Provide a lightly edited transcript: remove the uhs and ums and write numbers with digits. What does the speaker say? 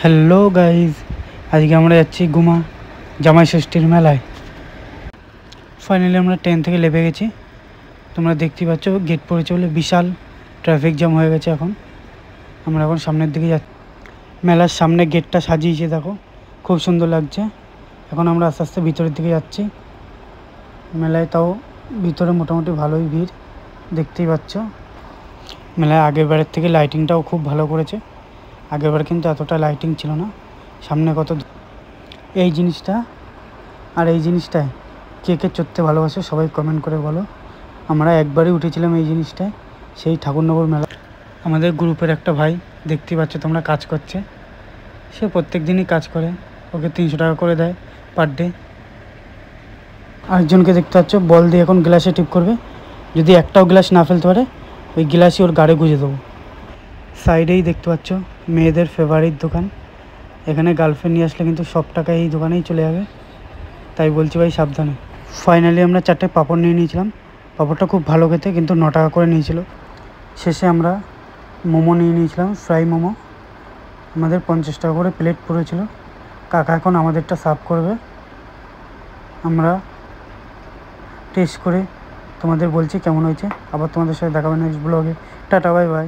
Hello guys, আজকে আমরা যাচ্ছি গুমা জামাই ষষ্ঠীর মেলায়। ফাইনালি আমরা ট্রেন থেকে লেবে গেছি। তোমরা দেখতেই পাচ্ছ গেট পড়েছে বলে বিশাল ট্রাফিক জ্যাম হয়ে গেছে। আমরা এখন সামনের দিকে যাচ্ছি। মেলার সামনে গেটটা সাজিয়েছে, দেখো খুব সুন্দর লাগছে। এখন আমরা আস্তে আস্তে ভিতরের দিকে যাচ্ছি। মেলায় তাও ভিতরে মোটামুটি ভালোই ভিড়, দেখতেই পাচ্ছ। মেলায় আগের বারের থেকে লাইটিংটাও খুব ভালো করেছে। আগেরবার কিন্তু এতটা লাইটিং ছিল না। সামনে কত এই জিনিসটা আর এই জিনিসটায় কে কে চড়তে ভালোবাসে সবাই কমেন্ট করে বলো। আমরা একবারই উঠেছিলাম এই জিনিসটায়, সেই ঠাকুরনগর মেলা। আমাদের গ্রুপের একটা ভাই, দেখতেই পাচ্ছ তোমরা, কাজ করছে। সে প্রত্যেক দিনই কাজ করে, ওকে 300 টাকা করে দেয় পার ডে। আরেকজনকে দেখতে পাচ্ছ বল দিয়ে এখন গ্লাসে টিপ করবে। যদি একটাও গ্লাস না ফেলতে পারে ওই গ্লাসই ওর গাড়ি গুঁজে দেবো। সাইডেই দেখতে পাচ্ছ মেয়েদের ফেভারিট দোকান। এখানে গার্লফ্রেন্ড নিয়ে আসলে কিন্তু সব টাকা এই দোকানেই চলে যাবে, তাই বলছি ভাই সাবধানে। ফাইনালি আমরা 4টে পাঁপড় নিয়ে নিয়েছিলাম। পাঁপড়টা খুব ভালো খেতে, কিন্তু 9 টাকা করে নিয়েছিল। শেষে আমরা মোমো নিয়ে নিয়েছিলাম, ফ্রাই মোমো। আমাদের 50 টাকা করে প্লেট পড়েছিল। কাকা এখন আমাদেরটা সার্ভ করবে। আমরা টেস্ট করে তোমাদের বলছি কেমন হয়েছে। আবার তোমাদের সাথে দেখাবে নেক্সট ব্লগে। Tata, bye bye.